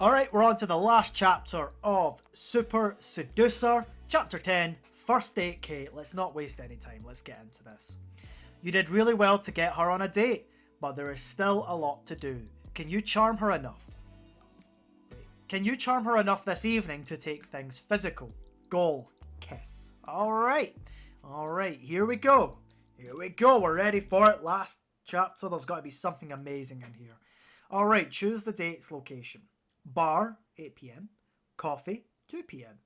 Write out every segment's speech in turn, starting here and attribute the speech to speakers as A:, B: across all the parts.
A: Alright, we're on to the last chapter of Super Seducer. Chapter 10, First Date Kate. Let's not waste any time, let's get into this. You did really well to get her on a date, but there is still a lot to do. Can you charm her enough? Can you charm her enough this evening to take things physical? Goal, kiss. Alright, here we go. We're ready for it. Last chapter, there's got to be something amazing in here. Alright, choose the date's location. Bar, 8 p.m. Coffee, 2 p.m.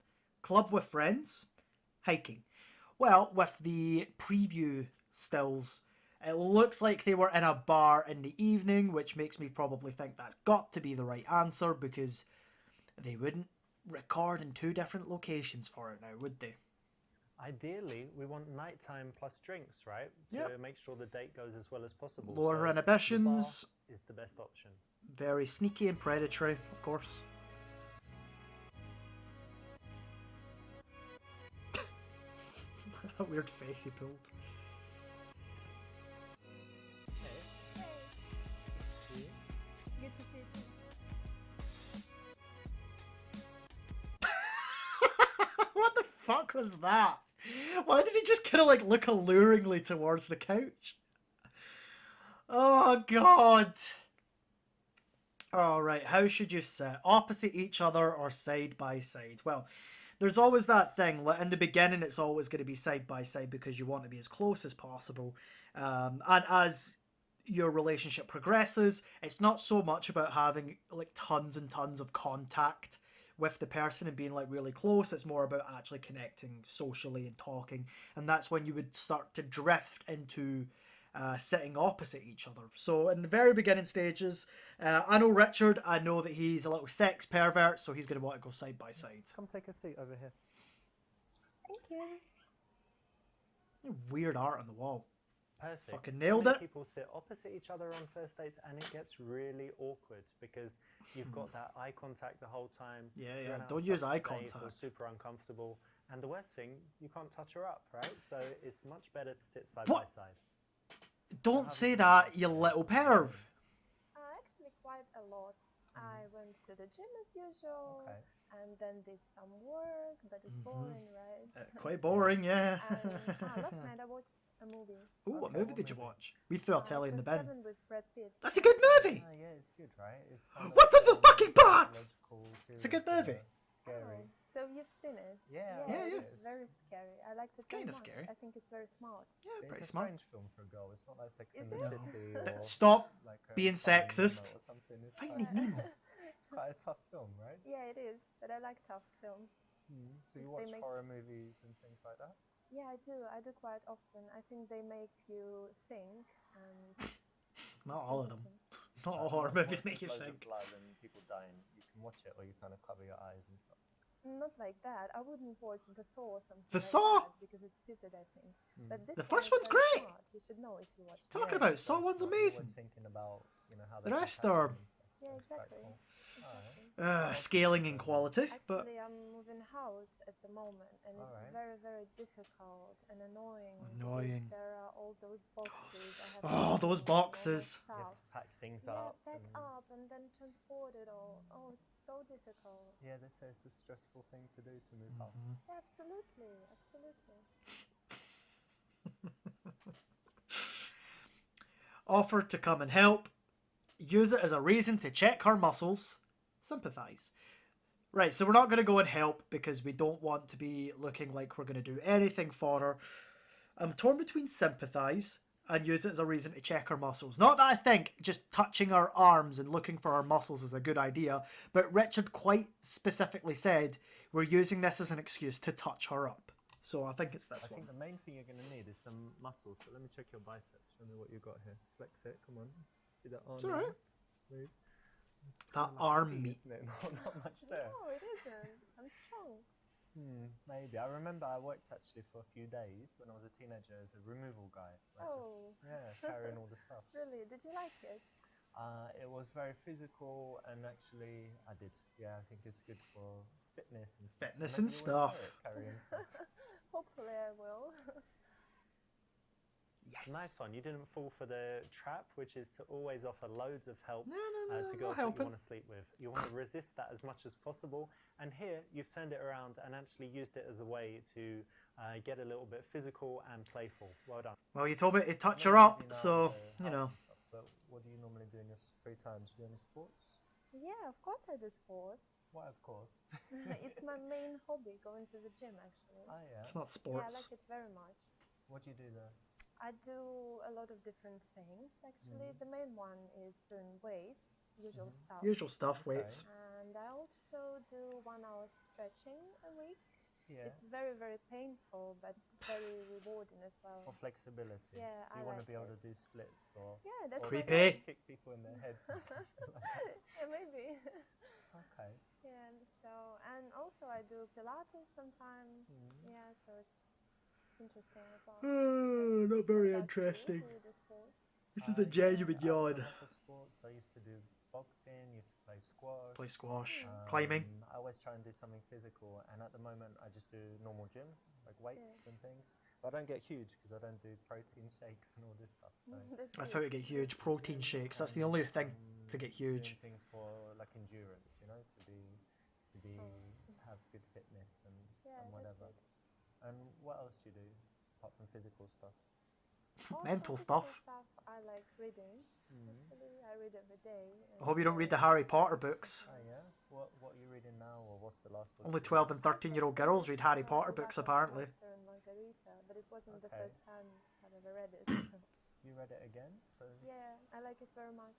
A: Club with friends, hiking. Well, with the preview stills, it looks like they were in a bar in the evening, which makes me probably think that's got to be the right answer, because they wouldn't record in two different locations for it now, would they?
B: Ideally, we want nighttime plus drinks, right? To make sure the date goes as well as possible.
A: Lower her inhibitions.
B: The bar is the best option.
A: Very sneaky and predatory, of course. A weird face he pulled.
C: Hey. Good to see you too.
A: What the fuck was that? Why did he just kind of like look alluringly towards the couch? Oh god. Alright, how should you sit? Opposite each other or side by side? Well, there's always that thing. In the beginning, it's always going to be side by side because you want to be as close as possible. And as your relationship progresses, it's not so much about having like tons and tons of contact with the person and being like really close. It's more about actually connecting socially and talking. And that's when you would start to drift into sitting opposite each other. So in the very beginning stages, I know Richard, I know that he's a little sex pervert, so he's going to want to go side by side.
B: Come take a seat over here.
C: Thank you.
A: Weird art on the wall.
B: Perfect.
A: Fucking nailed it.
B: People sit opposite each other on first dates and it gets really awkward because you've got that eye contact the whole time.
A: Yeah. Don't use eye contact.
B: Or super uncomfortable. And the worst thing, you can't touch her up, right? So it's much better to sit side by side.
A: Don't say that, you little perv.
C: Actually, quite a lot. I went to the gym as usual, and then did some work, but it's boring, right?
A: Quite boring, yeah.
C: Last night I watched a movie.
A: Ooh, what movie did you watch? We threw our telly in the bin.
C: With Brad Pitt.
A: That's a good movie!
B: Yeah, it's good, right? It's
A: What's in the fucking box? It's a good movie.
B: Scary.
C: So you've seen it?
B: Yeah.
C: It's very scary. I liked it very
A: Kinda
C: much.
A: scary.
C: I think it's very smart.
A: Yeah, pretty
B: It's a
A: smart.
B: strange film for a girl. It's not like Sex and
C: Is
B: the
C: it?
B: City or
A: Stop
B: like
A: being
B: Finding
A: sexist.
B: Nemo or something. It's
A: Finding
B: quite,
A: Nemo.
B: it's quite a tough film, right?
C: Yeah, it is. But I like tough films.
B: So you
C: They
B: watch
C: make-
B: horror movies and things like that?
C: Yeah, I do. I do quite often. I think they make you think. And
A: Not
C: it's
A: all of them.
C: interesting.
A: Not all horror movies make
B: Once
A: you
B: there's loads of
A: think.
B: blood and people dying, you can watch it or you kind of cover your eyes and stuff.
C: Not like that. I wouldn't watch The Saw or something.
A: The
C: like
A: Saw?
C: that because it's stupid, I think. But this
A: The
C: one
A: first
C: is
A: one's
C: very
A: great.
C: Smart. You should know if you watch it.
A: Talking about Saw one's amazing.
B: Always thinking about, how
A: The
B: they
A: rest
B: can
A: are-
B: catch them and stuff, so
C: Yeah,
B: it's quite
C: exactly.
B: cool.
A: Scaling in quality, but
C: Actually, I'm moving house at the moment, and it's
B: Alright.
C: very, very difficult and annoying.
A: Annoying.
C: Because there are all those boxes. I have to
A: Oh,
C: pack
A: those
C: all my
A: boxes.
B: You have
C: stuff.
B: to pack things
C: Yeah,
B: up.
C: pack
B: and-
C: up and then transport it all. Oh, it's so difficult.
B: Yeah, they say it's a stressful thing to do to move house.
C: Absolutely, absolutely.
A: offer to come and help. Use it as a reason to check her muscles. Sympathise. Right, so we're not going to go and help because we don't want to be looking like we're going to do anything for her. I'm torn between sympathise and use it as a reason to check her muscles. Not that I think just touching her arms and looking for her muscles is a good idea, but Richard quite specifically said we're using this as an excuse to touch her up. So I think it's this
B: I
A: one.
B: think the main thing you're going to need is some muscles. So let me check your biceps. Show me what you got here. Flex it. Come on. See that arm?
A: It's alright.
B: Move. It's
A: That
B: kinda like
A: arm
B: meat,
A: meat.
B: isn't it? Not much there.
C: No, it isn't. I'm strong.
B: Maybe. I remember I worked actually for a few days when I was a teenager as a removal guy. Like
C: Oh.
B: carrying all the stuff.
C: Really? Did you like it?
B: It was very physical and actually I did. Yeah, I think it's good for fitness and stuff.
A: Fitness
B: maybe
A: and
B: you wanna try
A: stuff.
B: it, carrying stuff.
C: Hopefully I will.
A: Yes.
B: Nice one. You didn't fall for the trap, which is to always offer loads of help
A: No,
B: to girls that you
A: helping.
B: want to sleep with. You want to resist that as much as possible. And here, you've turned it around and actually used it as a way to get a little bit physical and playful. Well done.
A: Well, you told me to touch
D: I know
A: her
D: you're
A: up,
D: busy now
A: so,
D: with the
A: you
D: house
A: know.
D: and stuff, but what do you normally do in your free time? Do you do any sports?
C: Yeah, of course I do sports.
D: Why, of course.
C: It's my main hobby, going to the gym actually.
D: Oh, yeah.
A: It's not
C: Yeah, I
A: sports.
C: like it very much.
D: What do you do there?
C: I do a lot of different things actually. The main one is doing weights, usual stuff.
A: Usual stuff,
D: Okay.
A: weights.
C: And I also do 1 hour stretching a week.
D: Yeah.
C: It's very, very painful, but very rewarding as well.
D: For flexibility.
C: Yeah,
D: So
C: I
D: you want to
C: like
D: be able
C: it.
D: to do splits or,
C: Yeah, that's
D: or
C: my
A: Creepy.
C: goal.
D: kick people in their heads and stuff like that.
C: Yeah, maybe.
D: Okay.
C: Yeah, so, and also I do Pilates sometimes. Yeah, so it's interesting as well.
A: Not
C: What
A: very
C: about
A: interesting.
C: you? Do you do sports?
A: This is a
D: Yeah,
A: genuine
D: I've done
A: yawn.
D: lots of sports. I used to do boxing, used to play squash.
A: Play squash, climbing.
D: I always try and do something physical, and at the moment I just do normal gym, like weights and things. But I don't get huge because I don't do protein shakes and all this stuff. So
A: That's how you get huge. Protein shakes. That's the only thing to get
D: doing
A: huge.
D: things for like endurance, you know, to have good fitness and
C: Yeah,
D: whatever.
C: that's good.
D: And what else do you do apart from physical stuff?
C: Also,
A: Mental
C: physical
A: stuff.
C: I like reading. Actually, I read every day.
A: I hope you don't read the Harry Potter books.
D: Oh yeah. What are you reading now, or what's the last book?
A: Only
D: you
A: 12 and 13-year-old girls read Harry Potter books, apparently.
C: And Margarita, but it wasn't the
D: Okay.
C: first time I've ever read it.
D: You read it again? So
C: Yeah, I like it very much.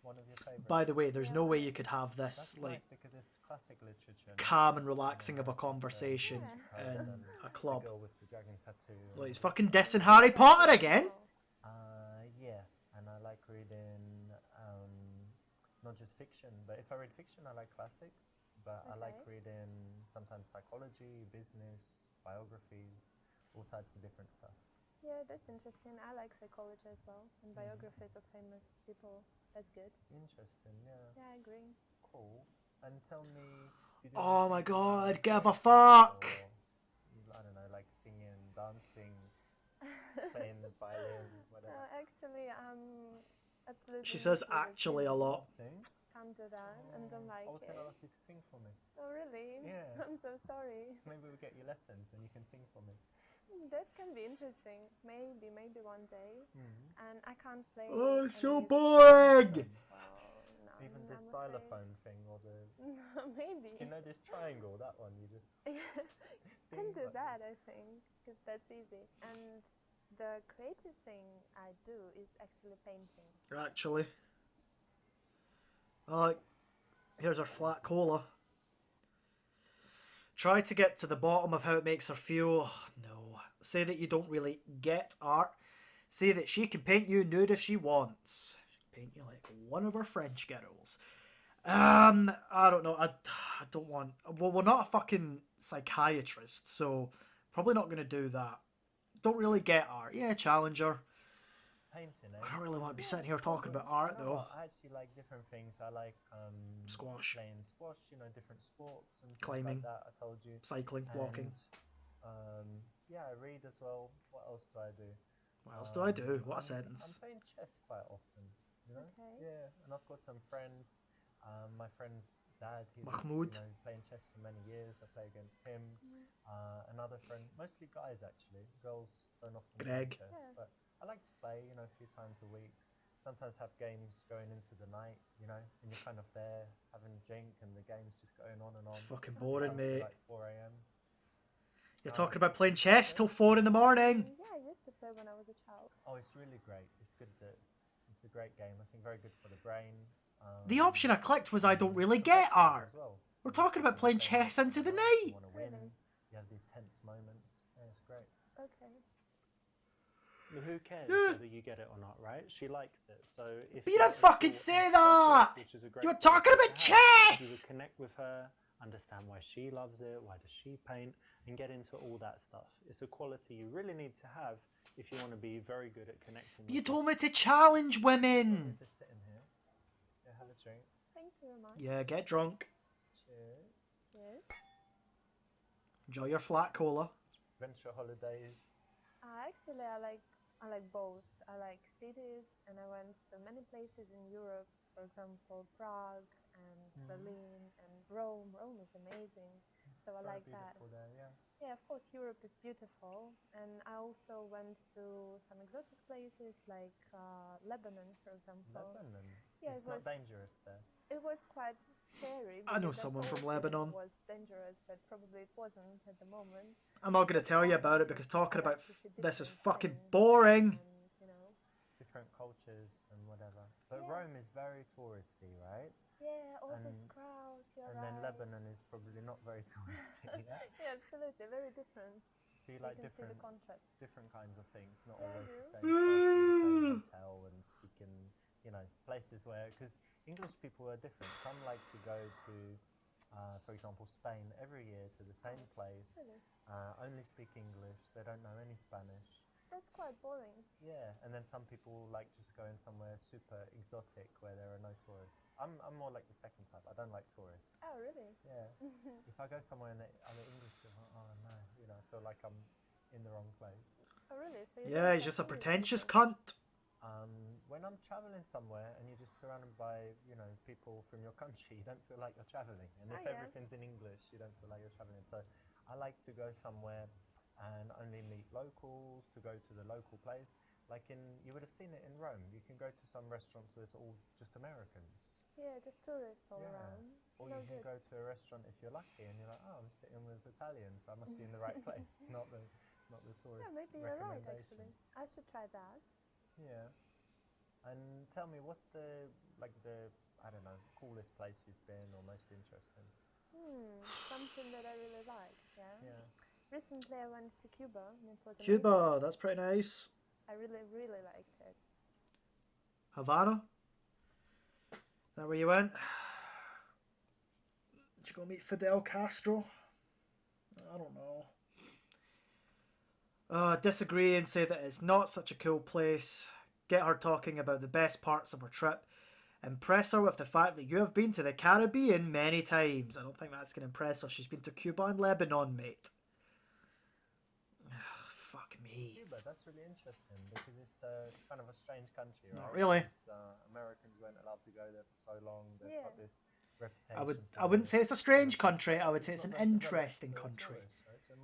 D: one of your favorites.
A: By the way, there's no
C: Yeah.
A: way you could have this,
D: That's
A: like,
D: nice because it's classic literature.
A: calm and relaxing of a conversation
C: Yeah.
A: in a
D: The
A: club.
D: girl with the dragon tattoo. and
A: Like, he's
D: all
A: fucking
D: this
A: dissing Harry Potter again.
C: Oh,
D: stuff. Yeah, and I like reading not just fiction, but if I read fiction, I like classics. But I like
C: Okay.
D: reading sometimes psychology, business, biographies, all types of different stuff.
C: yeah, that's interesting. I like psychology as well, and biographies of famous people. That's good.
D: Interesting, yeah.
C: Yeah, I agree.
D: Cool. And tell me, do you do
A: Oh my
D: anything
A: god,
D: like
A: give a
D: games
A: fuck!
D: or, I don't know, like singing, dancing, playing the violin, whatever.
C: Actually, I'm absolutely.
A: She says
C: not good at
A: actually a
C: singing.
A: lot.
D: Sing?
C: Can't do that, and don't like
D: I was
C: it.
D: going to ask you to sing for me.
C: Oh, really?
D: Yeah.
C: I'm so sorry.
D: Maybe we'll get you lessons and you can sing for me.
C: That can be interesting. Maybe one day. And I can't play.
A: Oh,
C: any
A: so
C: music
A: boring!
C: instruments. Well, no,
D: Even
C: I'm
D: this
C: afraid.
D: xylophone thing or the...
C: Maybe.
D: Do you know this triangle, that one? You just...
C: Can do
D: like
C: that, I think, because that's easy. And the creative thing I do is actually painting.
A: Actually. Here's our flat cola. Try to get to the bottom of how it makes her feel. No. Say that you don't really get art. Say that she can paint you nude if she wants. Paint you like one of our French girls. I don't know. I don't want... Well, we're not a fucking psychiatrist, so probably not going to do that. Don't really get art. Yeah, challenger.
D: Painting, eh?
A: I don't really want to be sitting here talking about art,
D: You know
A: though.
D: what? I actually like different things. I like
A: Squash.
D: playing squash, you know, different sports and things
A: Climbing.
D: like that, I told you.
A: Cycling, walking.
D: And, yeah, I read as well. What else do I do?
A: What else do I do? What a
D: I'm
A: sentence.
D: playing chess quite often, you know?
C: Okay.
D: Yeah, and I've got some friends. My friend's dad, he's
A: Mahmoud.
D: you know, playing chess for many years. I play against him. Another friend, mostly guys actually. Girls don't often
A: Greg.
D: play chess,
C: Yeah.
D: but I like to play, you know, a few times a week. Sometimes have games going into the night, you know, and you're kind of there having a drink and the game's just going on and on.
A: It's fucking boring,
D: Sometimes till
A: mate.
D: like 4 a.m.
A: You're talking about playing chess till 4 in the morning.
C: Yeah, I used to play when I was a child.
D: Oh, it's really great. It's good that it's a great game. I think very good for the brain.
A: The option I clicked was I don't really get art.
D: as well.
A: We're talking about playing chess into the
D: You
A: night.
D: want to win.
C: Really?
D: You have these tense moments. Yeah, it's great.
C: Okay.
B: Well, who cares
A: Yeah.
B: whether you get it or not, right? She likes it, so if
A: But you don't
B: it's
A: fucking
B: all
A: say
B: aesthetic,
A: that!
B: which is a great
A: You're
B: quality
A: talking
B: to
A: about
B: have, You
A: chess!
B: would connect with her, understand why she loves it, why does she paint, and get into all that stuff. It's a quality you really need to have if you want to be very good at connecting.
A: You
B: with
A: told me to challenge women.
D: Just sitting here. Yeah, have a drink.
C: Thank you very much.
A: Yeah, get drunk.
D: Cheers.
C: Cheers.
A: Enjoy your flat cola.
D: Venture holidays.
C: Actually, I I like both. I like cities, and I went to many places in Europe. For example, Prague and Berlin and Rome. Rome is amazing, so I like that.
D: Beautiful there, yeah.
C: Yeah, of course, Europe is beautiful, and I also went to some exotic places like Lebanon, for example.
D: Lebanon.
C: Yeah,
D: It's not dangerous there.
C: it was quite scary.
A: I know
C: because
A: someone from
C: thought that
A: Lebanon.
C: It was dangerous, but probably it wasn't at the moment.
A: I'm not going to tell you about it because
C: Because
A: talking
C: I
A: about
C: like to see
A: this is
C: different
A: fucking
C: things
A: boring.
C: And, you know,
D: Different cultures and whatever. But
C: Yeah.
D: Rome is very touristy, right?
C: yeah, all these
D: And-
C: crowds. You're
D: And
C: right.
D: then Lebanon is probably not very touristy. Yeah?
C: Yeah, absolutely, very different.
D: So you
C: You
D: like
C: can see the
D: different
C: contrast.
D: different kinds of things, not
C: Yeah, I
D: always
C: do.
D: the same stuff in the same hotel and speak in, places where, because English people are different. Some like to go to, for example, Spain every year to the same place,
C: Really?
D: only speak English, they don't know any Spanish.
C: That's quite boring.
D: Yeah, and then some people like just going somewhere super exotic where there are no tourists. I'm more like the second type. I don't like tourists.
C: Oh, really?
D: Yeah. If I go somewhere and I'm English, I'm like, oh no, I feel like I'm in the wrong place.
C: Oh, really? So you
A: Yeah,
C: don't
A: he's
C: like
A: just a
C: tourist
A: pretentious
C: people?
A: cunt.
D: When I'm traveling somewhere and you're just surrounded by, people from your country, you don't feel like you're traveling. And if
C: yeah.
D: everything's in English, you don't feel like you're traveling. So I like to go somewhere and only meet locals, to go to the local place. Like you would have seen it in Rome. You can go to some restaurants where it's all just Americans.
C: Yeah, just tourists all
D: Yeah.
C: around.
D: Or
C: No
D: you can
C: good.
D: go to a restaurant if you're lucky and you're like, oh, I'm sitting with Italians, so I must be in the right place, not the tourist
C: Yeah, maybe you're right,
D: recommendation.
C: actually. I should try that.
D: Yeah. And tell me, what's the I don't know, coolest place you've been or most interesting?
C: Something that I really liked, yeah?
D: Yeah.
C: Recently I went to Cuba, and it was amazing.
A: Cuba, that's pretty nice.
C: I really, really liked it.
A: Havana? Is that where you went? Did you go meet Fidel Castro? I don't know. Disagree and say that it's not such a cool place. Get her talking about the best parts of her trip. Impress her with the fact that you have been to the Caribbean many times. I don't think that's going to impress her. She's been to Cuba and Lebanon, mate. Fuck me.
D: Cuba, that's really interesting because it's kind of a strange country, right?
A: Not really.
D: Americans weren't allowed to go there for so long. They've
C: Yeah.
D: got this reputation.
A: I wouldn't say it's a strange country. I would say it's an interesting country.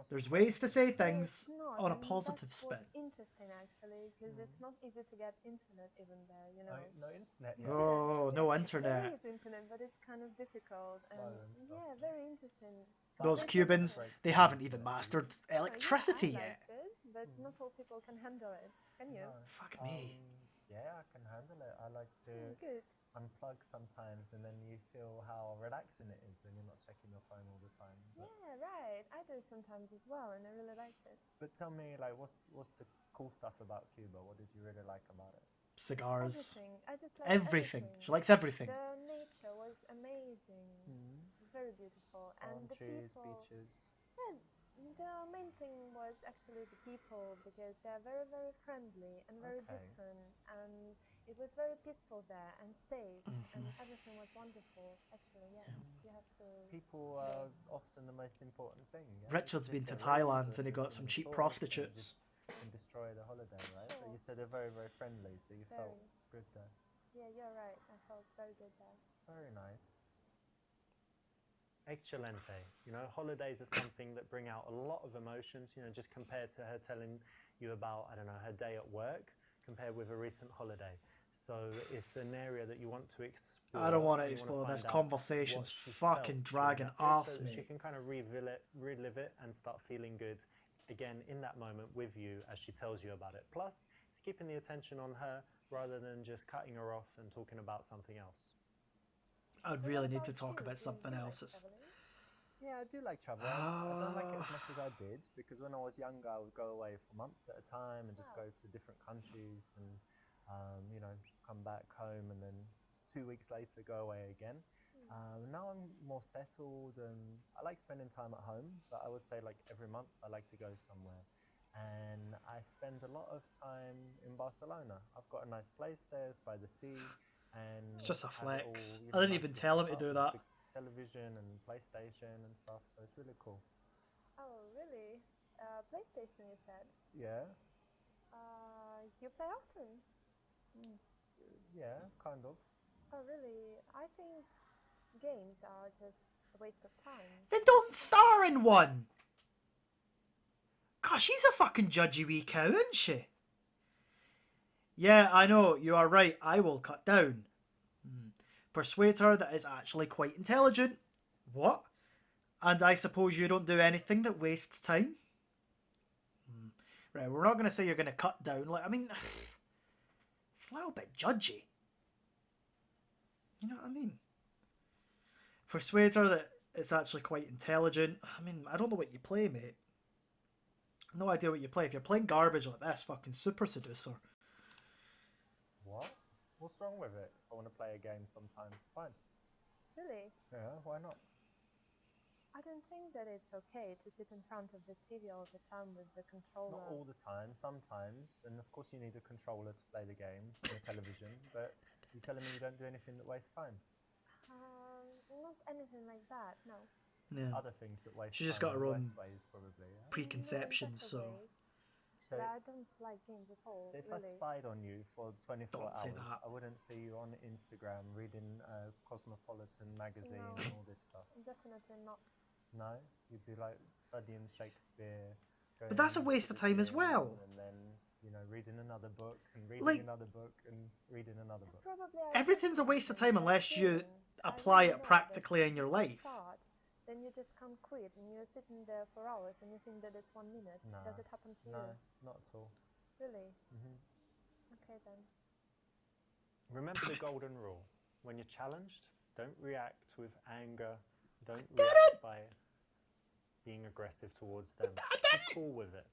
A: There's ways to say things
C: No, it's not,
A: on a
C: and
A: positive
C: that's
A: spin.
C: what's interesting, actually, because it's not easy to get internet even there, you know.
D: No internet. Yet.
A: Oh, no
C: There
A: internet.
C: is internet, but it's kind of difficult.
D: Slow and stuff.
C: Yeah, very interesting.
A: Those
C: There's
A: Cubans,
C: different-
A: they haven't even mastered
C: No,
A: electricity
C: yeah, I
A: yet.
C: liked it, but not all people can handle it. Can you?
D: No.
A: Fuck me.
D: Yeah, I can handle it. I like to
C: Good.
D: unplug sometimes, and then you feel how relaxing it is when you're not checking your phone all the time.
C: Yeah, right. I do it sometimes as well, and I really liked it.
D: But tell me, like, what's the cool stuff about Cuba? What did you really like about it?
A: Cigars.
C: Everything. I just like
A: Everything. She likes everything.
C: The nature was amazing. Very beautiful.
D: Palm
C: And the
D: trees,
C: people.
D: beaches.
C: Yeah, the main thing was actually the people because they're very, very friendly and very
D: Okay.
C: different. And it was very peaceful there and safe. And everything was wonderful. Actually, yeah. You have to.
D: People are often the most important thing. Yeah?
A: Richard's
D: Because
A: been
D: if
A: to
D: they're rude
A: Thailand
D: or
A: and he
D: if
A: got
D: they're
A: some cheap
D: tourists,
A: prostitutes.
D: they can destroy the holiday, right? But
C: Sure.
D: you said they're very, very friendly, so you felt
C: Very.
D: good there.
C: Yeah, you're right. I felt very good there.
D: Very nice.
B: Excelente. Holidays are something that bring out a lot of emotions, just compared to her telling you about, I don't know, her day at work, compared with a recent holiday. So it's an area that you want to explore.
A: I don't want to
B: and you
A: explore
B: wanna
A: this.
B: find out
A: Conversation's
B: what she
A: fucking
B: felt
A: dragging
B: during that period
A: arse
B: so that
A: me.
B: she can kind of relive it and start feeling good again in that moment with you as she tells you about it. Plus, it's keeping the attention on her rather than just cutting her off and talking about something else.
A: I'd
C: What
A: really need to
C: about
A: talk
C: you?
A: about
C: Do
A: something
C: you like
A: else. It's,
C: traveling?
D: Yeah, I do like travel. I don't like it as much as I did because when I was younger, I would go away for months at a time and just
C: Wow.
D: go to different countries and, come back home and then 2 weeks later go away again. Now I'm more settled and I like spending time at home, but I would say like every month I like to go somewhere. And I spend a lot of time in Barcelona. I've got a nice place there, it's by the sea. And
A: It's just a
D: have it
A: flex.
D: all,
A: I didn't
D: nice
A: even
D: and
A: tell him
D: set
A: to
D: up
A: do
D: with
A: that.
D: big television and PlayStation and stuff, so it's really cool.
C: Oh, really? PlayStation, you said?
D: Yeah.
C: You play often?
D: Yeah, kind of.
C: Oh, really? I think games are just a waste of time.
A: Then don't star in one. Gosh, she's a fucking judgy wee cow, isn't she? Yeah, I know, you are right, I will cut down. Persuade her that is actually quite intelligent. What? And I suppose you don't do anything that wastes time? Right, we're not going to say you're going to cut down. Like, I mean, it's a little bit judgy. You know what I mean? Persuade her that it's actually quite intelligent. I mean, I don't know what you play, mate. No idea what you play. If you're playing garbage like this, fucking Super Seducer.
D: What? What's wrong with it? If I want to play a game sometimes, fine.
C: Really?
D: Yeah, why not?
C: I don't think that it's okay to sit in front of the TV all the time with the controller.
D: Not all the time, sometimes. And of course you need a controller to play the game on the television, but you're telling me you don't do anything that wastes time?
C: Not anything like that, no.
A: Yeah.
D: Other things that waste
A: She's just
D: time
A: got her
D: in
A: own
D: worse ways, probably. Yeah?
A: preconceptions,
C: No, in
A: so...
C: better ways.
D: So,
C: But I don't like games at all,
D: so if
C: really.
D: I spied on you for 24
A: Don't say
D: hours,
A: that.
D: I wouldn't see you on Instagram reading Cosmopolitan magazine
C: No.
D: and all this stuff.
C: Definitely not.
D: No? You'd be like studying Shakespeare.
A: But that's a
D: going
A: waste
D: to
A: of
D: the
A: time as
D: gym,
A: well.
D: And then, you know, reading another book and reading
A: Like-
D: another book and reading another book.
C: Probably I
A: Everything's a
C: just
A: waste of
C: want
A: time
C: to
A: unless you
C: experience.
A: apply
C: really
A: it
C: know
A: practically
C: that
A: in your
C: if you
A: life.
C: Start, then you just can't quit and you're sitting there for hours and you think that it's 1 minute.
D: Nah,
C: Does it happen to
D: No,
C: you?
D: not at all.
C: Really?
D: Hmm.
C: Okay then.
B: Remember the golden rule. When you're challenged, don't react with anger. Don't react by being aggressive towards them. Be cool with it.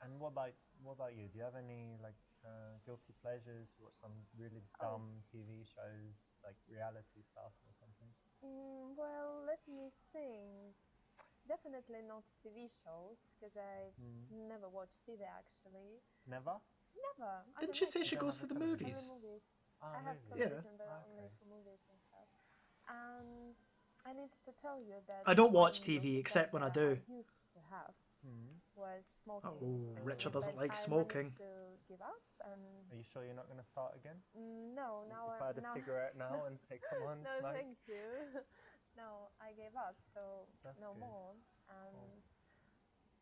D: And what about you? Do you have any like guilty pleasures? Watch some really dumb TV shows, like reality stuff or something?
C: Well, let me think. Definitely not TV shows, because I never watch TV actually.
D: Never?
C: Never. I
A: Didn't
C: don't
A: she
C: like
A: say she
C: TV.
A: goes to the
D: Only
A: movies?
C: Only movies.
D: Ah,
C: I have
D: movies.
C: television, but
D: Ah,
C: only
D: okay.
C: for movies and stuff. And I need to tell you that
A: I don't watch
C: one
A: TV
C: guilty
A: except when I
C: pleasure
A: do.
C: I used to have
D: Hmm.
C: was smoking.
A: Oh,
C: actually,
A: Richard doesn't
C: but
A: like
C: I
A: smoking.
C: managed to give up, and
D: Are you sure you're not going to start again?
C: no, now
D: If I had a
C: now,
D: cigarette now and say, "Come on,
C: no,
D: smoke."
C: thank you. No, I gave up, so
D: That's
C: no
D: good.
C: more. And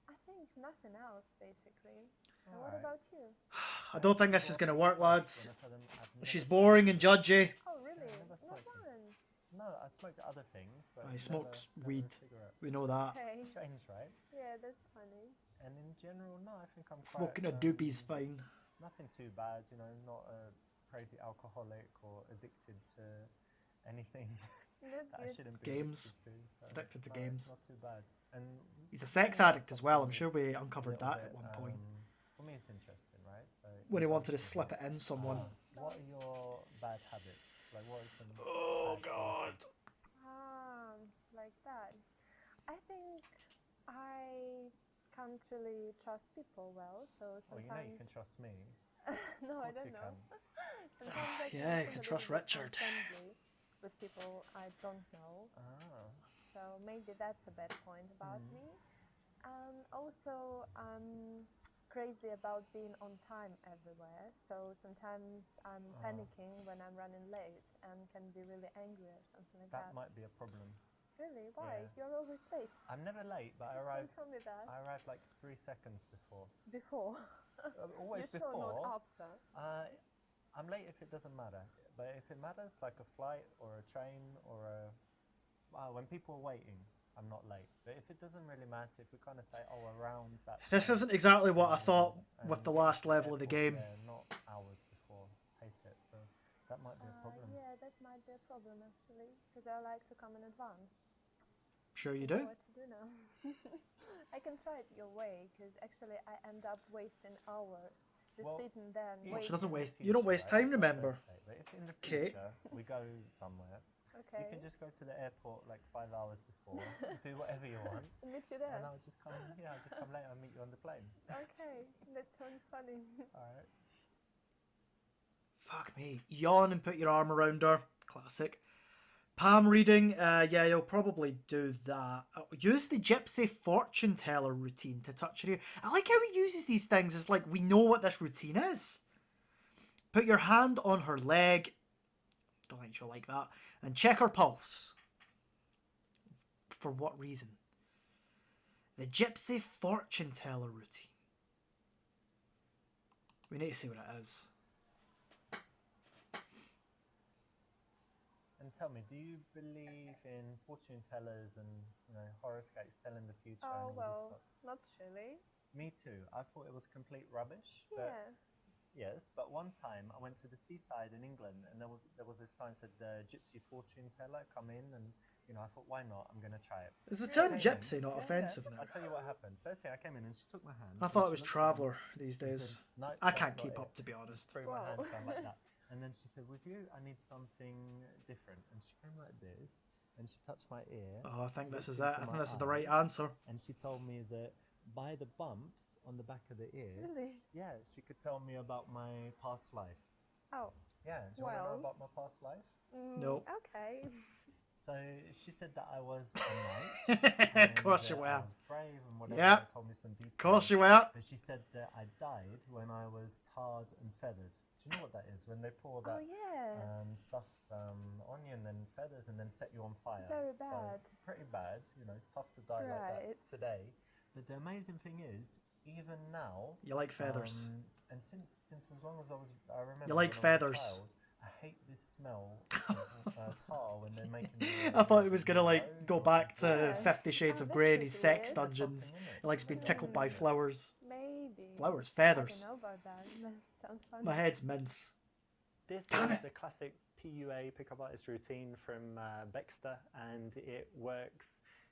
C: I think nothing else basically. And what
D: Alright.
C: about you?
A: I don't think this is going to work, lads.
D: When I tell them I've never
A: She's
D: smoked.
A: boring and judgy.
C: Oh really?
D: never
C: Not
D: smoked.
C: once.
D: No, I smoked other things, but
A: He
D: never-
A: smokes
D: never a
A: weed.
D: cigarette.
A: We know that.
C: Okay.
D: Strange, right?
C: Yeah, that's funny.
D: And in general, no, I think I'm
A: Smoking
D: quite,
A: a doobie's fine.
D: nothing too bad, you know, not a crazy alcoholic or addicted to anything
C: That's
D: that I
C: good.
D: shouldn't be
A: Games.
D: addicted to. So,
A: He's addicted to
D: no,
A: games.
D: It's not too bad. And
A: He's a sex
D: you know,
A: addict as well. I'm sure
D: something
A: we
D: is
A: uncovered
D: a little
A: that at
D: bit,
A: one point.
D: For me, it's interesting, right? So
A: When he wanted to
D: indulging
A: slip it in someone.
D: What are your bad habits? Like, what are some
A: Oh,
D: bad
A: God.
D: qualities?
C: Like that. I think I can't really trust people well, so
D: Oh,
C: sometimes.
D: you can trust me.
C: No, I
D: Of course
C: don't
D: you
C: know.
D: can.
C: Sometimes I
A: Yeah, you
C: feel
A: can
C: a
A: trust
C: little bit
A: Richard.
C: unfriendly with people I don't know.
D: Ah.
C: So maybe that's a bad point about me. And also, I'm crazy about being on time everywhere. So sometimes I'm panicking when I'm running late and can be really angry or something like that.
D: That might be a problem.
C: Really? Why?
D: Yeah.
C: You're always late.
D: I'm never late, but I
C: Don't
D: arrive.
C: tell me that.
D: I arrive like 3 seconds before.
C: Before.
D: Always
C: You're sure
D: before.
C: not after?
D: I'm late if it doesn't matter, but if it matters, like a flight or a train or when people are waiting, I'm not late. But if it doesn't really matter, if we kind of say, oh, around that.
A: This
D: time,
A: isn't exactly what I thought
D: and
A: with the
D: get
A: last
D: to
A: level of the
D: airport,
A: game.
D: Yeah, not hours before. Hate it. So that might be a problem.
C: Yeah, that might be a problem actually, because I like to come in advance.
A: Sure you
C: Know
A: do.
C: what to do now. I can try it your way, because actually I end up wasting hours just
D: Well,
C: sitting there and
D: if
A: She
C: waiting.
A: doesn't
D: in the
A: waste. You don't
D: future,
A: waste
D: right,
A: time,
D: that's our
A: remember.
D: first date, but if in the
A: Okay.
D: future we go somewhere,
C: Okay.
D: you can just go to the airport like 5 hours before, do whatever you want,
C: Meet you there.
D: and I'll just come. Yeah, I'll just come later and meet you on the plane.
C: Okay, that sounds funny.
D: All right.
A: Fuck me. Yawn and put your arm around her. Classic. Palm reading, yeah, you'll probably do that. Use the gypsy fortune teller routine to touch her ear. I like how he uses these things. It's like we know what this routine is. Put your hand on her leg. Don't think she'll like that. And check her pulse. For what reason? The gypsy fortune teller routine. We need to see what it is.
D: And tell me, do you believe in fortune tellers and horoscopes telling the future?
C: Oh,
D: and all this
C: well,
D: stuff?
C: not really.
D: Me too. I thought it was complete rubbish.
C: Yeah.
D: But yes, but one time I went to the seaside in England, and there was this sign said the gypsy fortune teller come in, and I thought, why not? I'm gonna try it.
A: Is the term
D: Came in.
A: gypsy not
D: Yeah,
A: offensive
D: yeah.
A: now?
D: I'll tell you what happened. First thing I came in and she took my hand.
A: I
D: and
A: thought it
D: she
A: was
D: looked at me.
A: traveller these
D: She
A: days.
D: said, "No,
A: I
D: that's
A: can't
D: not
A: keep
D: it."
A: up, to be honest.
D: Threw my
C: Wow.
D: hands down like that. And then she said, with you, I need something different. And she came like this, and she touched my ear.
A: Oh, I think this
D: looked
A: is it.
D: into
A: I think
D: my
A: this is the right
D: eyes,
A: answer.
D: And she told me that by the bumps on the back of the ear,
C: Really?
D: yeah, she could tell me about my past life.
C: Oh,
D: Yeah, do you want to know
C: Well.
D: about my past life?
A: No.
C: Okay.
D: So she said that I was a knight.
A: Of course
D: and
A: you
D: that
A: were.
D: I was brave and whatever.
A: Yeah.
D: Told me some details.
A: Of course you were.
D: But she said that I died when I was tarred and feathered. Do you know what that is? When they pour
C: Oh,
D: that
C: yeah.
D: stuff, onion and feathers, and then set you on fire.
C: Very
D: So,
C: bad.
D: pretty bad. It's tough to die like
C: Right.
D: that today. But the amazing thing is, even now,
A: You like feathers.
D: and since as long as I remember.
A: You like
D: when I was a
A: feathers.
D: child, I hate this smell of tar when they're making.
A: I thought he was gonna
D: windows
A: go
D: or
A: back to
D: something.
C: Yes.
A: 50 Shades
C: Oh,
A: of
C: that's
A: Grey and his
C: pretty
A: sex
C: weird.
D: There's
A: dungeons.
D: something in it.
A: He likes being
D: Maybe
A: tickled by
D: I-
A: flowers.
C: Maybe.
A: Flowers,
C: I
A: feathers.
C: don't know about that. That sounds funny.
A: My head's mince.
B: This
A: Damn
B: is
A: it.
B: the classic PUA pickup artist routine from Baxter, and it works,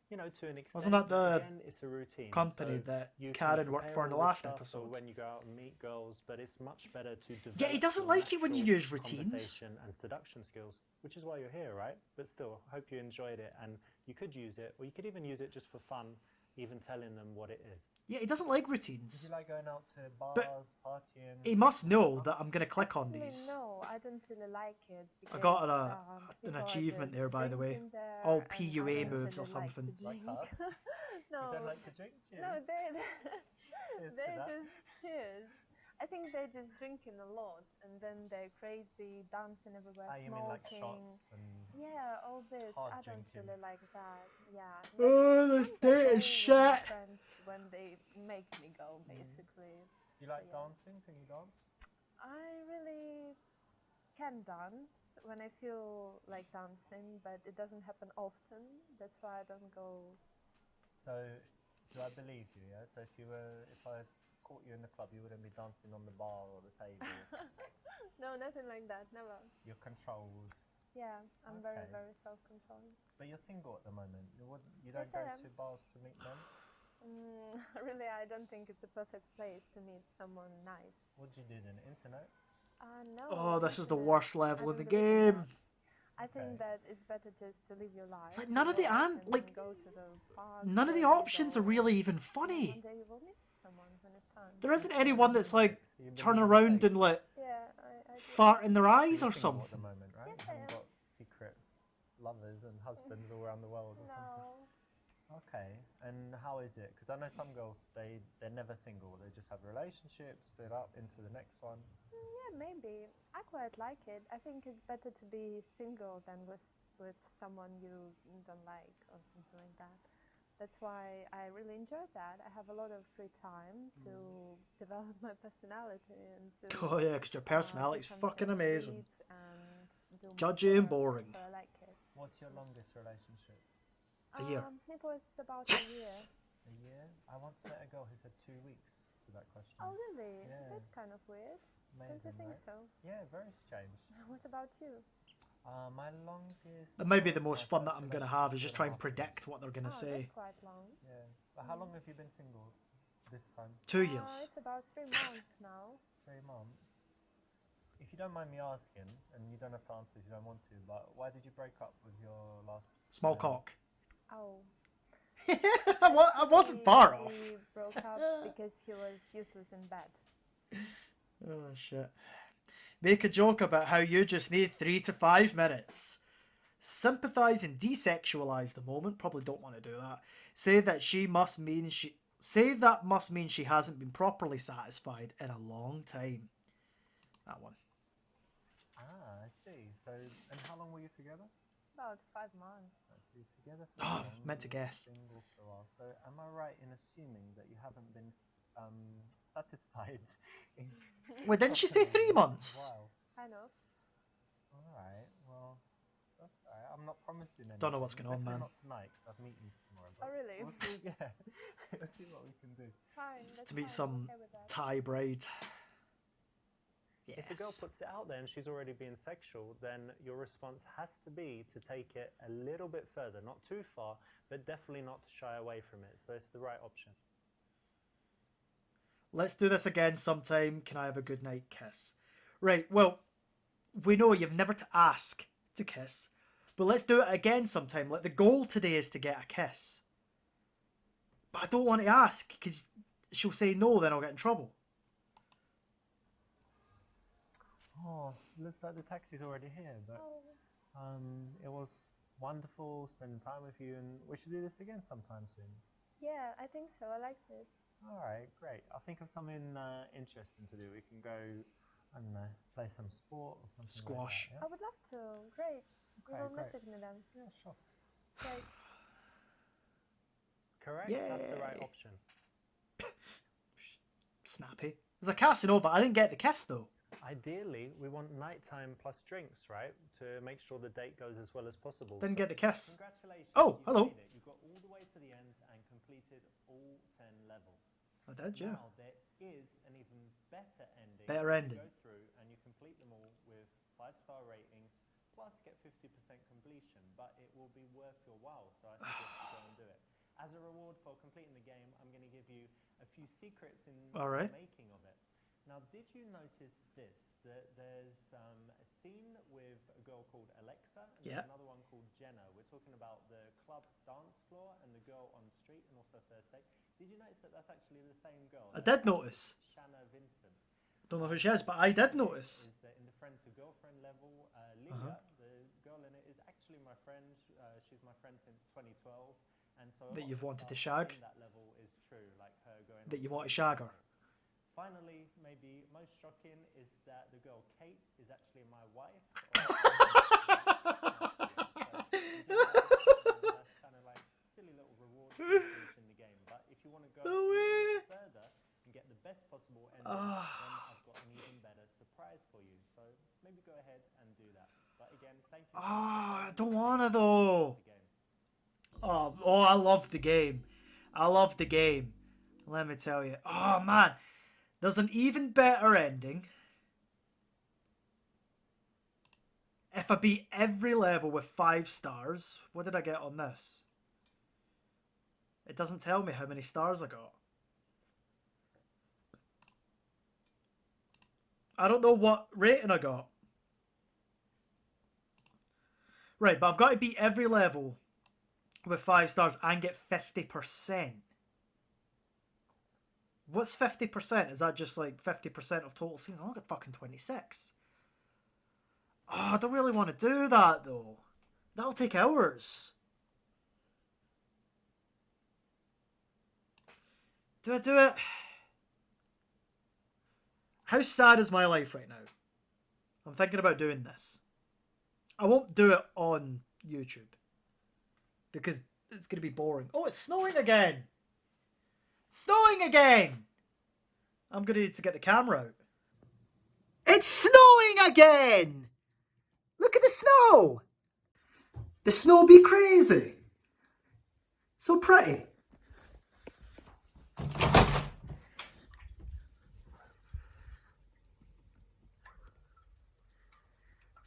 B: to an extent.
A: Wasn't that
B: but
A: the
B: again, it's a routine.
A: company
B: So
A: that
B: you can
A: Karen worked
B: prepare
A: for in the
B: all this
A: last
B: stuff for
A: episode?
B: when you go out and meet girls, but it's much better to develop.
A: Yeah, he doesn't
B: your
A: like it when you
B: natural
A: use routines.
B: conversation and seduction skills, which is why you're here, right? But still, I hope you enjoyed it, and you could use it, or you could even use it just for fun, even telling them what it is.
A: Yeah, he doesn't like
D: Did
A: routines.
D: you like going out to bars,
A: But
D: partying?
A: He must know that I'm going to click on
C: Actually,
A: these.
C: No, I don't really like it.
A: I got
C: because,
A: an
C: people are
A: achievement
C: just
A: there, by the way.
C: drinking there,
A: All
C: and I
A: PUA
C: don't
A: moves or
C: really like to
A: something.
D: Like
C: drink.
D: us?
C: No,
D: You don't like to drink? Cheers.
C: no, they
D: Cheers to
C: they
D: that.
C: just cheers. I think they're just drinking a lot, and then they're crazy, dancing everywhere,
D: You mean like
C: smoking.
D: shots and
C: Yeah, all this.
D: hard
C: I don't
D: drinking.
C: really like that. Yeah.
A: Oh, this
C: Sometimes I
A: date
C: go
A: is
C: with my
A: shit.
C: friends when they make me go, basically.
D: you like
C: Yes.
D: dancing? Can you dance?
C: I really can dance when I feel like dancing, but it doesn't happen often. That's why I don't go.
D: So, do I believe you? Yeah. So if I caught you in the club, you wouldn't be dancing on the bar or the table.
C: No, nothing like that. Never.
D: You're controlled.
C: Yeah, I'm very,
D: Okay.
C: very self-controlled.
D: But you're single at the moment. You don't
C: Yes,
D: go
C: I am.
D: to bars to meet men.
C: Really, I don't think it's a perfect place to meet someone nice.
D: What do you do then? Internet?
C: No.
A: Oh, this is the
C: internet.
A: worst
C: I
A: level in the
C: don't believe in
A: game.
C: that. I think
D: Okay.
C: that it's better just to live your life.
A: like none of the
C: go
A: an-
C: and
A: like,
C: go to the park,
A: None of the
C: wherever you
A: options
C: go,
A: are really
C: and
A: even funny.
C: One day you will meet someone when it's time.
A: There isn't anyone that's like
D: So you've been
A: turn
D: on a
A: around
D: date?
A: and like
C: Yeah, I do.
A: fart in their eyes
D: You're
A: or
D: single at the
A: something.
D: moment, right?
C: Yes,
D: you
C: I
D: haven't
C: am.
D: got secret lovers and husbands all around the world or something.
C: No.
D: Okay, and how is it? Because I know some girls, they're never single. They just have relationships, split up into the next one.
C: Yeah, maybe. I quite like it. I think it's better to be single than with someone you don't like or something like that. That's why I really enjoy that. I have a lot of free time to develop my personality and to
A: Oh yeah, because your
C: do
A: personality's
C: something
A: fucking amazing.
C: sweet and do
A: Judgy
C: more
A: and
C: work,
A: boring.
C: So I like it.
D: What's your longest relationship?
A: A year.
C: It was about
A: Yes.
C: a year.
D: A year? I once met a girl who said 2 weeks to that question.
C: Oh, really?
D: Yeah.
C: That's kind of weird. Don't you
D: Amazing,
C: think
D: right?
C: so?
D: Yeah, very strange.
C: What about you?
D: My longest.
A: That might be the
D: was
A: most
D: my
A: fun that
D: first
A: I'm going to have is
D: relationship,
A: just try and
D: 2.5 years.
A: predict what they're going to
C: Oh,
A: say.
C: that's quite long.
D: Yeah. But how long have you been single this time?
A: 2 years.
C: It's about 3 months now.
D: 3 months. If you don't mind me asking, and you don't have to answer if you don't want to, but why did you break up with your last?
A: Small cock.
C: Oh.
A: I wasn't far off.
C: We broke up because he was useless in bed.
A: Oh shit. Make a joke about how you just need 3 to 5 minutes Sympathize and desexualize the moment. Probably don't want to do that. Say that must mean she hasn't been properly satisfied in a long time. That one.
D: Ah, I see. So, and how long were you together?
C: About 5 months.
D: So you're together for
A: Oh,
D: so long,
A: meant to
D: you were
A: guess.
D: single for a while. So am I right in assuming that you haven't been satisfied? In
A: Wait, didn't she say
D: properly
A: 3
D: in a
A: months?
D: while?
C: Kind of.
D: All right. Well, that's all right. I'm not promising anything.
A: Don't know what's going on,
D: Definitely
A: man.
D: not tonight because I have meetings tomorrow.
C: Oh, really?
D: We'll see. Yeah, we'll see what we can do.
C: Fine.
A: Just
C: That's
A: to meet
C: fine,
A: some
C: I'm okay with that.
A: Thai bride. Yes.
B: If a girl puts it out there and she's already being sexual, then your response has to be to take it a little bit further, not too far, but definitely not to shy away from it. So it's the right option.
A: Let's do this again sometime. Can I have a good night kiss? Right, well, we know you've never to ask to kiss, but let's do it again sometime. Like, the goal today is to get a kiss. But I don't want to ask, because she'll say no, then I'll get in trouble.
D: Oh, looks like the taxi's already here. But
C: Oh,
D: it was wonderful spending time with you, and we should do this again sometime soon.
C: yeah, I think so. I liked it.
D: All right, great. I'll think of something interesting to do. We can go, I don't know, play some sport or something.
A: Squash.
D: Like
C: I would love to. Great. You
D: Okay,
C: will
D: great.
C: message me then.
D: Yeah, sure.
C: Great.
B: Correct? That's the right
A: Yay.
B: option.
A: Snappy. There's a Casanova. I didn't get the kiss, though.
B: Ideally, we want nighttime plus drinks, right? To make sure the date goes as well as possible.
A: Didn't
B: So
A: get the kiss.
B: Congratulations.
A: Oh,
B: you've
A: hello.
B: made it. You got all the way to the end and completed all 10 levels.
A: I did, yeah.
B: Now, there is an even better ending.
A: Better
B: You
A: ending.
B: go through and you complete them all with 5-star ratings, plus get 50% completion, but it will be worth your while, so I suggest you go and do it. As a reward for completing the game, I'm going to give you a few secrets in
A: All right.
B: the making of it. Now, did you notice this? That there's a scene with a girl called Alexa and
A: Yeah.
B: there's another one called Jenna. We're talking about the club dance floor and the girl on the street and also first date. Did you notice that that's actually the same girl?
A: I did notice.
B: Shanna Vincent.
A: Don't know who she is, but I did notice.
B: Is that in the friend to girlfriend level, Lilia, the girl in it, is actually my friend. She's my friend since 2012, and so a
A: That
B: lot
A: you've
B: of the
A: wanted to
B: stuff
A: shag?
B: in that level is true, like her going.
A: That
B: on
A: you want to
B: dates
A: shag
B: and
A: her?
B: things. Finally, maybe most shocking is that the girl Kate is actually my wife. That's kind of like silly little reward for finishing the game. But if you want to go
A: No
B: a little
A: way.
B: bit further and get the best possible ending, then I've got an even better surprise for you. So maybe go ahead and do that. But again, thank you.
A: I don't want to, though.
B: The game.
A: Oh, I love the game. I love the game. Let me tell you. Oh, man. There's an even better ending if I beat every level with 5 stars. What did I get on this? It doesn't tell me how many stars I got. I don't know what rating I got. Right, but I've got to beat every level with 5 stars and get 50%. What's 50%? Is that just like 50% of total seasons? I only got fucking 26. Oh, I don't really want to do that, though. That'll take hours. Do I do it? How sad is my life right now? I'm thinking about doing this. I won't do it on YouTube because it's going to be boring. Oh, it's snowing again. Snowing again. I'm going to need to get the camera out. It's snowing again. Look at the snow. The snow be crazy. So pretty.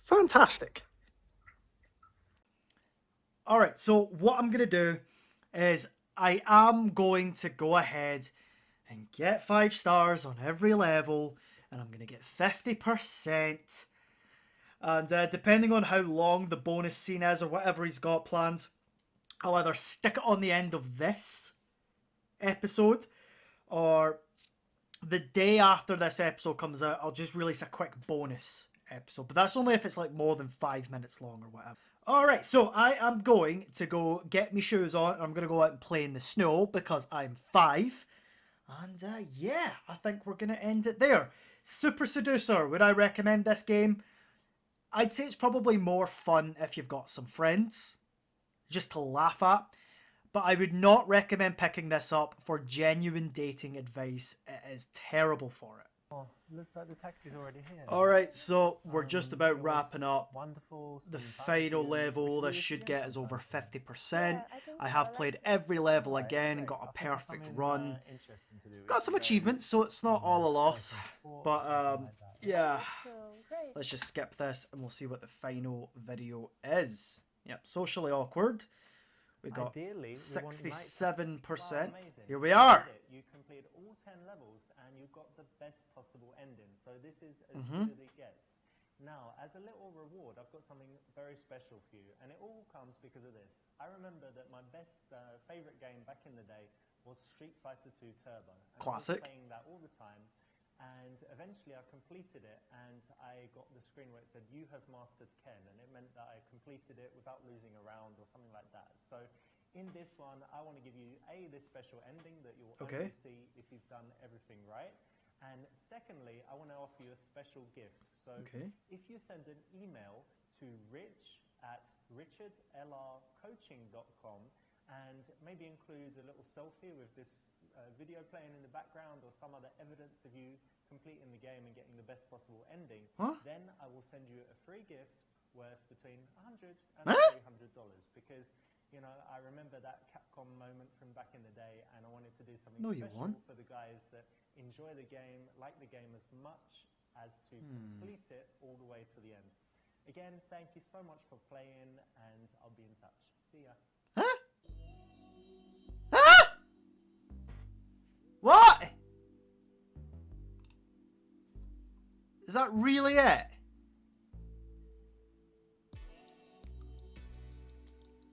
A: Fantastic. Alright, so what I'm going to do is I am going to go ahead and get 5 stars on every level, and I'm going to get 50%. And depending on how long the bonus scene is or whatever he's got planned, I'll either stick it on the end of this episode, or the day after this episode comes out, I'll just release a quick bonus episode. But that's only if it's like more than 5 minutes long or whatever. Alright, so I am going to go get my shoes on. I'm going to go out and play in the snow because I'm 5. And yeah, I think we're going to end it there. Super Seducer, would I recommend this game? I'd say it's probably more fun if you've got some friends, just to laugh at. But I would not recommend picking this up for genuine dating advice. It is terrible for it.
D: Oh, looks like the taxi's already here.
A: Alright, so we're just
D: It
A: about
D: was
A: wrapping up.
D: Wonderful.
A: The
D: spending time with
A: final
D: you.
A: level,
D: We
A: this
D: should
A: should
D: do
A: get
D: this
A: us over
D: sometime.
A: 50%.
C: Yeah, I think
A: I
C: so.
A: have
C: I
A: played
C: like it.
A: every level
D: Alright,
A: again and
D: great.
A: got a
D: I'll think of
A: perfect
D: something,
A: run.
D: interesting to do. We
A: Got
D: could
A: some
D: go,
A: achievements, so it's not all a loss.
D: some sport or
A: But
D: something like that.
A: yeah,
C: So great.
A: let's just skip this and we'll see what the final video is. Yep, socially awkward. We got
B: Ideally, we want
A: 67%.
B: Wow, amazing.
A: Here we
B: You
A: are.
B: did it. You completed all 10 levels and you got the best possible ending. So this is as
A: Mm-hmm.
B: good as it gets. Now, as a little reward, I've got something very special for you. And it all comes because of this. I remember that my best favorite game back in the day was Street Fighter 2 Turbo. And
A: Classic.
B: I was playing that all the time. And eventually I completed it and I got the screen where it said, "You have mastered Ken." And it meant that I completed it without losing a round or something like that. So in this one, I want to give you this special ending that you'll
A: Okay.
B: only see if you've done everything right. And secondly, I want to offer you a special gift. So
A: Okay.
B: if you send an email to rich@richardlrcoaching.com and maybe include a little selfie with this video playing in the background or some other evidence of you completing the game and getting the best possible ending,
A: Huh?
B: then I will send you a free gift worth between $100 and
A: Huh?
B: $300 because, you know, I remember that Capcom moment from back in the day and I wanted to do something
A: No, you
B: special
A: won't.
B: for the guys that enjoy the game, like the game as much as to complete it all the way to the end. Again, thank you so much for playing and I'll be in touch. See ya.
A: Huh? Huh? What? Is that really it?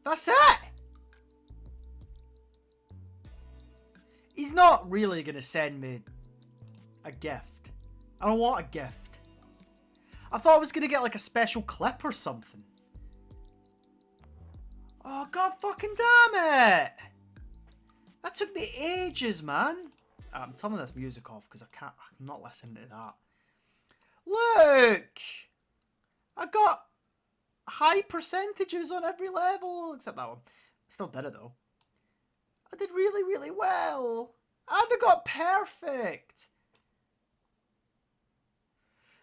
A: That's it? He's not really going to send me a gift. I don't want a gift. I thought I was going to get like a special clip or something. Oh, god fucking damn it! That took me ages, man. I'm turning this music off because I'm not listening to that. Look! I got high percentages on every level, except that one. I still did it though. I did really, really well. And I got perfect.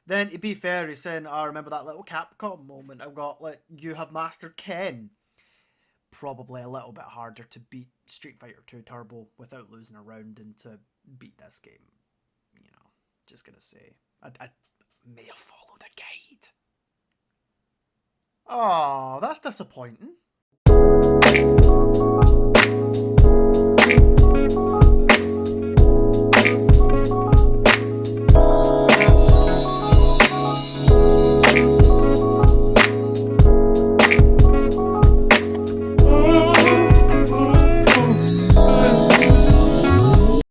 A: Then, to be fair, he's saying, I remember that little Capcom moment. I've got, like, you have mastered Ken. Probably a little bit harder to beat Street Fighter 2 Turbo without losing a round and to beat this game. You know, just gonna say. I may have followed a guide. Oh, that's disappointing.